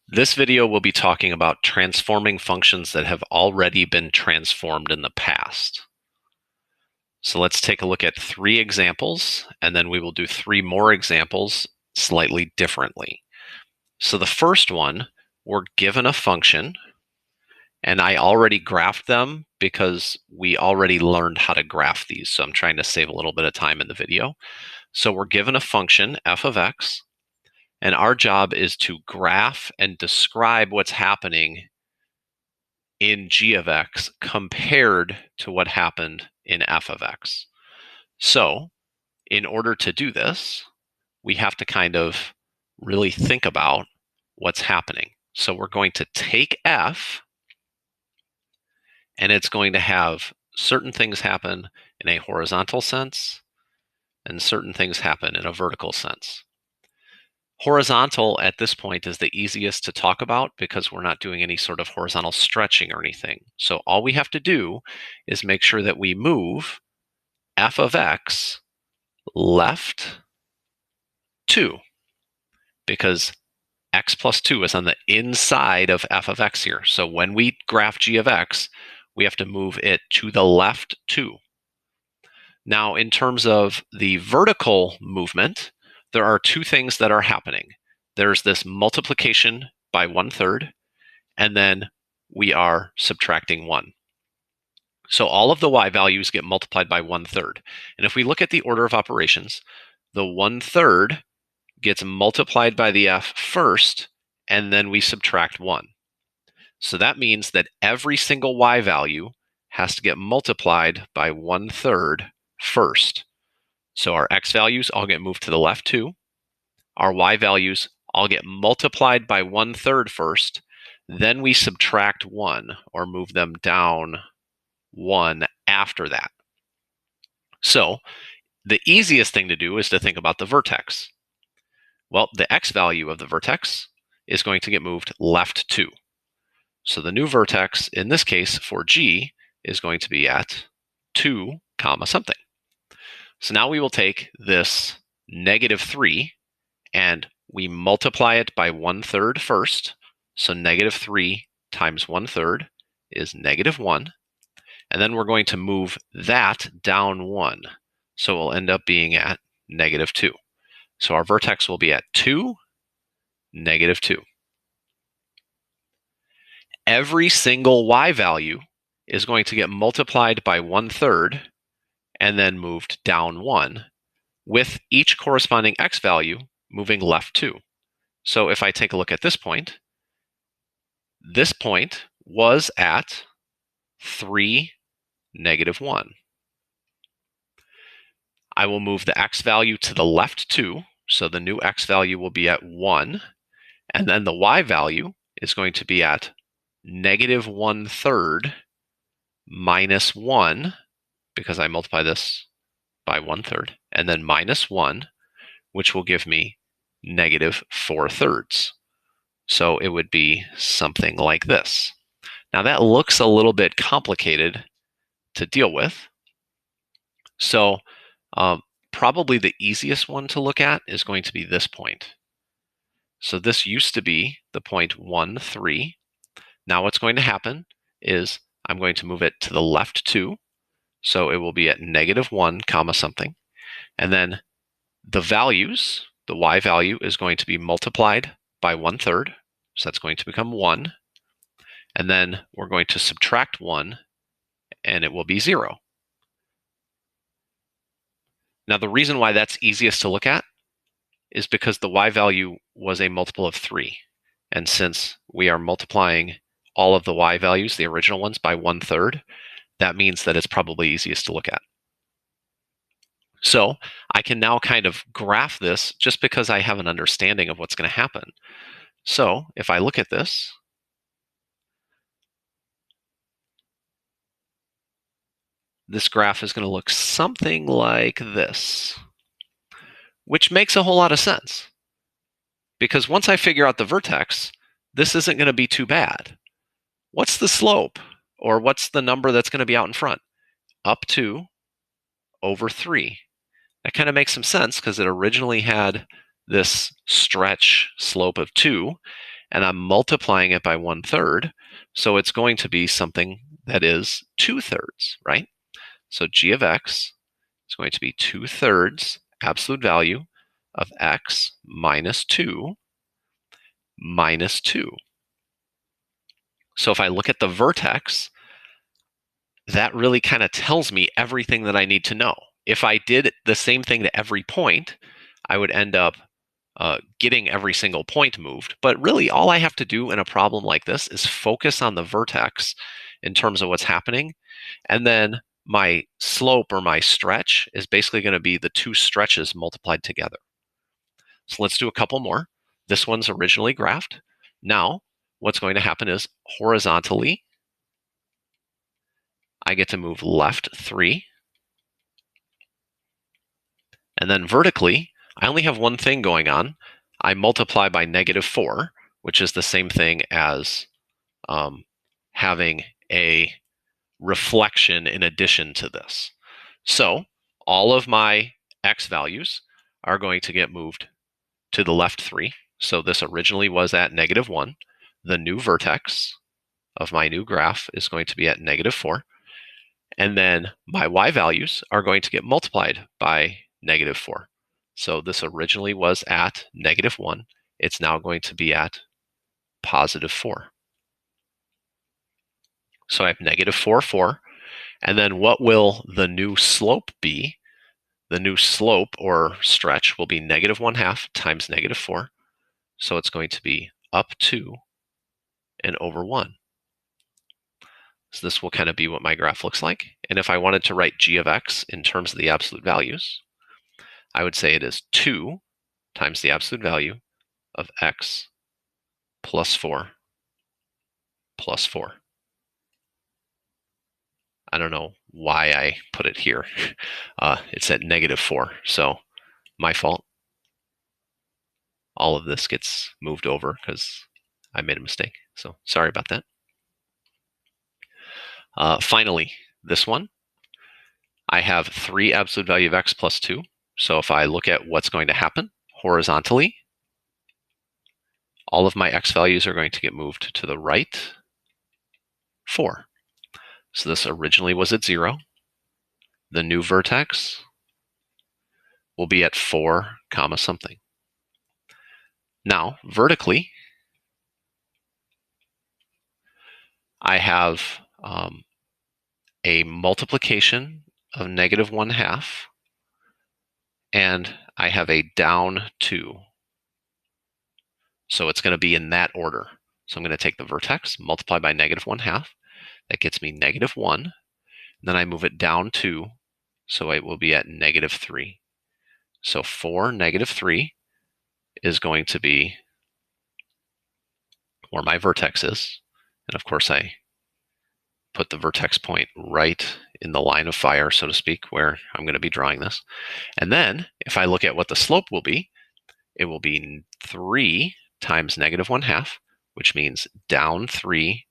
This video will be talking about transforming functions that have already been transformed in the past. So let's take a look at 3 examples, and then we will do 3 more examples slightly differently. So the first one, we're given a function, and I already graphed them because we already learned how to graph these. So I'm trying to save a little bit of time in the video. So we're given a function, f of x, and our job is to graph and describe what's happening in g of x compared to what happened in f of x. So in order to do this, we have to kind of really think about what's happening. So we're going to take f, and it's going to have certain things happen in a horizontal sense, and certain things happen in a vertical sense. Horizontal at this point is the easiest to talk about because we're not doing any sort of horizontal stretching or anything. So all we have to do is make sure that we move f of x left 2, because x plus 2 is on the inside of f of x here. So when we graph g of x, we have to move it to the left 2. Now, in terms of the vertical movement, there are 2 things that are happening. There's this multiplication by 1/3, and then we are subtracting 1. So all of the y values get multiplied by 1/3. And if we look at the order of operations, the 1/3 gets multiplied by the f first, and then we subtract 1. So that means that every single y value has to get multiplied by 1/3 first. So our x values all get moved to the left 2. Our y values all get multiplied by 1/3 first. Then we subtract 1, or move them down 1 after that. So the easiest thing to do is to think about the vertex. Well, the x value of the vertex is going to get moved left 2. So the new vertex, in this case for g, is going to be at 2, comma something. So now we will take this -3 and we multiply it by 1/3 first. So -3 times 1/3 is -1. And then we're going to move that down 1. So we'll end up being at -2. So our vertex will be at 2, -2. Every single y value is going to get multiplied by 1/3 and then moved down 1, with each corresponding x value moving left 2. So if I take a look at this point was at 3, -1. I will move the x value to the left 2, so the new x value will be at 1, and then the y value is going to be at -1/3 minus 1, because I multiply this by 1/3, and then minus 1, which will give me -4/3. So it would be something like this. Now that looks a little bit complicated to deal with. So probably the easiest one to look at is going to be this point. So this used to be the point 1, 3. Now what's going to happen is I'm going to move it to the left 2. So it will be at -1, comma something. And then the values, the y value is going to be multiplied by 1/3. So that's going to become 1. And then we're going to subtract 1, and it will be 0. Now the reason why that's easiest to look at is because the y value was a multiple of 3. And since we are multiplying all of the y values, the original ones, by 1/3, that means that it's probably easiest to look at. So I can now kind of graph this just because I have an understanding of what's going to happen. So if I look at this, this graph is going to look something like this, which makes a whole lot of sense. Because once I figure out the vertex, this isn't going to be too bad. What's the slope? Or what's the number that's going to be out in front? Up 2 over 3. That kind of makes some sense because it originally had this stretch slope of 2, and I'm multiplying it by 1/3. So it's going to be something that is 2/3, right? So g of x is going to be 2/3 absolute value of x minus 2 minus 2. So if I look at the vertex, that really kind of tells me everything that I need to know. If I did the same thing to every point, I would end up getting every single point moved. But really, all I have to do in a problem like this is focus on the vertex in terms of what's happening. And then my slope or my stretch is basically going to be the two stretches multiplied together. So let's do a couple more. This one's originally graphed. Now, what's going to happen is horizontally, I get to move left 3. And then vertically, I only have one thing going on. I multiply by -4, which is the same thing as having a reflection in addition to this. So all of my x values are going to get moved to the left 3. So this originally was at -1. The new vertex of my new graph is going to be at -4. And then my y values are going to get multiplied by -4. So this originally was at -1. It's now going to be at +4. So I have -4, 4. And then what will the new slope be? The new slope or stretch will be -1/2 times -4. So it's going to be up 2 and over 1. So this will kind of be what my graph looks like. And if I wanted to write g of x in terms of the absolute values, I would say it is 2 times the absolute value of x plus 4 plus 4. I don't know why I put it here. It's at -4, so my fault. All of this gets moved over because I made a mistake. So sorry about that. Finally, this one, I have 3 absolute value of x plus 2. So if I look at what's going to happen horizontally, all of my x values are going to get moved to the right 4. So this originally was at 0. The new vertex will be at 4 comma something. Now, vertically, I have a multiplication of -1/2, and I have a down 2. So it's going to be in that order. So I'm going to take the vertex, multiply by -1/2. That gets me -1. Then I move it down 2, so it will be at -3. So 4, -3 is going to be where my vertex is. And of course, I put the vertex point right in the line of fire, so to speak, where I'm going to be drawing this. And then if I look at what the slope will be, it will be 3 times -1/2, which means down 3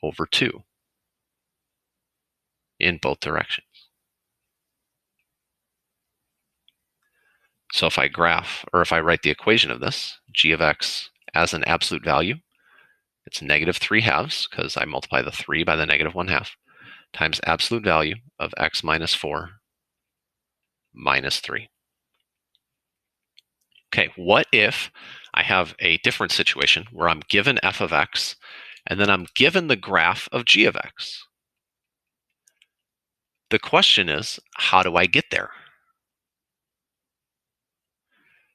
over 2 in both directions. So if I graph, or if I write the equation of this, g of x as an absolute value, it's -3/2, because I multiply the 3 by the -1/2, times absolute value of x minus 4 minus 3. Okay, what if I have a different situation where I'm given f of x, and then I'm given the graph of g of x? The question is, how do I get there?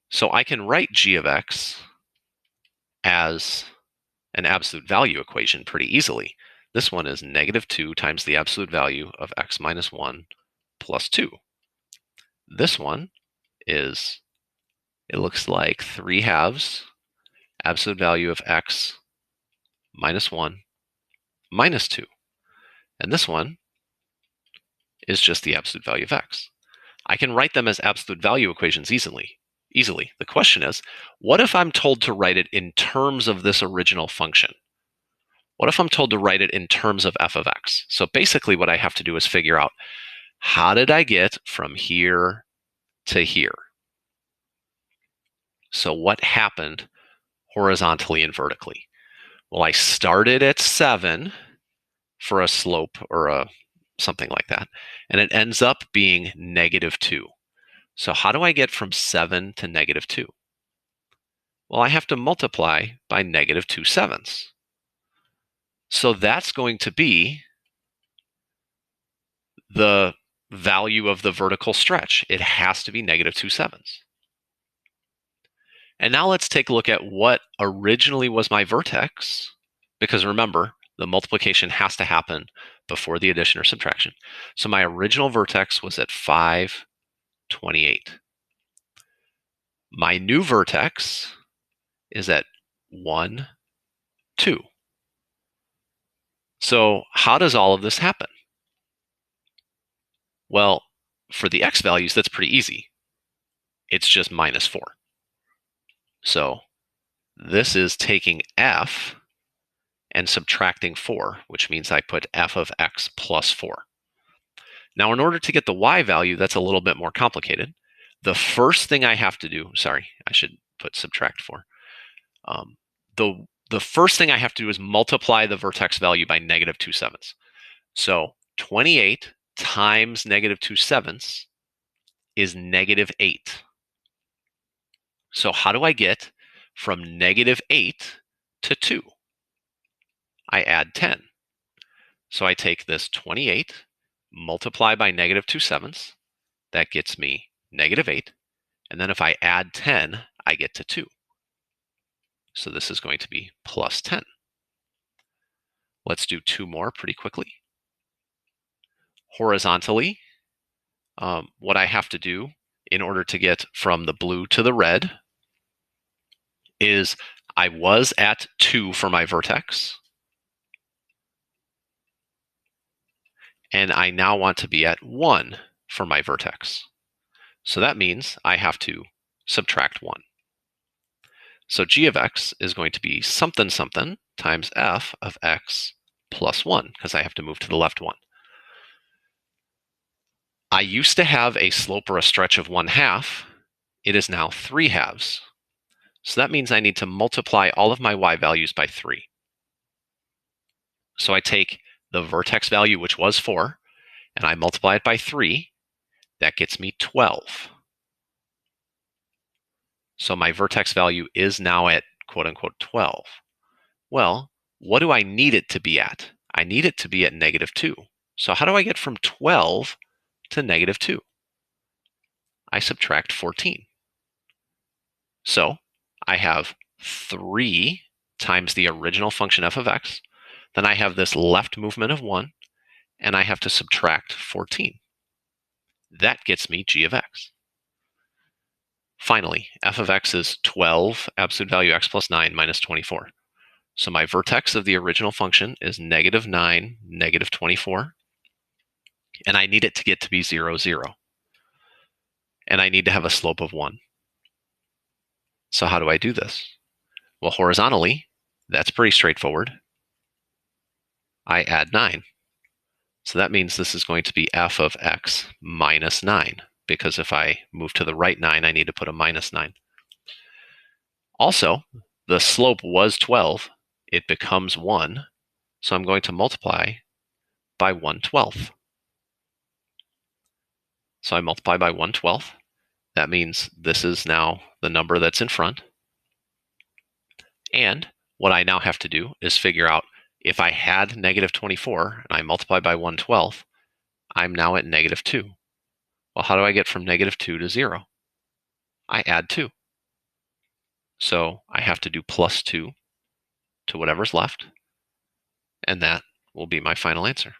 So I can write g of x as an absolute value equation pretty easily. This one is -2 times the absolute value of x minus 1 plus 2. This one is, it looks like 3/2 absolute value of x minus 1 minus 2. And this one is just the absolute value of x. I can write them as absolute value equations easily. The question is, what if I'm told to write it in terms of this original function? What if I'm told to write it in terms of f of x? So basically what I have to do is figure out, how did I get from here to here? So what happened horizontally and vertically? Well, I started at 7 for a slope or something like that, and it ends up being -2. So how do I get from 7 to -2? Well, I have to multiply by -2/7. So that's going to be the value of the vertical stretch. It has to be -2/7. And now let's take a look at what originally was my vertex, because remember, the multiplication has to happen before the addition or subtraction. So my original vertex was at 528. My new vertex is at 1, 2. So how does all of this happen? Well, for the x values, that's pretty easy. It's just -4. So this is taking f and subtracting 4, which means I put f of x plus 4. Now, in order to get the y value, that's a little bit more complicated. The first thing I have to do, sorry, I should put subtract 4. The first thing I have to do is multiply the vertex value by -2/7. So 28 times -2/7 is -8. So how do I get from -8 to 2? I add 10. So I take this 28, multiply by -2/7. That gets me -8. And then if I add 10, I get to 2. So this is going to be plus 10. Let's do 2 more pretty quickly. Horizontally, what I have to do in order to get from the blue to the red is I was at 2 for my vertex, and I now want to be at 1 for my vertex. So that means I have to subtract 1. So g of x is going to be something something times f of x plus 1, because I have to move to the left 1. I used to have a slope or a stretch of 1/2. It is now 3/2. So that means I need to multiply all of my y values by 3. So I take the vertex value, which was 4, and I multiply it by 3. That gets me 12. So my vertex value is now at quote unquote 12. Well, what do I need it to be at? I need it to be at -2. So how do I get from 12 to -2? I subtract 14. So I have 3 times the original function f of x. Then I have this left movement of 1, and I have to subtract 14. That gets me g of x. Finally, f of x is 12, absolute value x plus 9 minus 24. So my vertex of the original function is -9, -24, and I need it to get to be 0, 0. And I need to have a slope of 1. So how do I do this? Well, horizontally, that's pretty straightforward. I add 9. So that means this is going to be f of x minus 9, because if I move to the right 9, I need to put a -9. Also, the slope was 12. It becomes 1. So I'm going to multiply by 1/12. So I multiply by 1/12. That means this is now the number that's in front. And what I now have to do is figure out if I had -24 and I multiply by 1/12, I'm now at -2. Well, how do I get from -2 to 0? I add 2. So I have to do plus 2 to whatever's left, and that will be my final answer.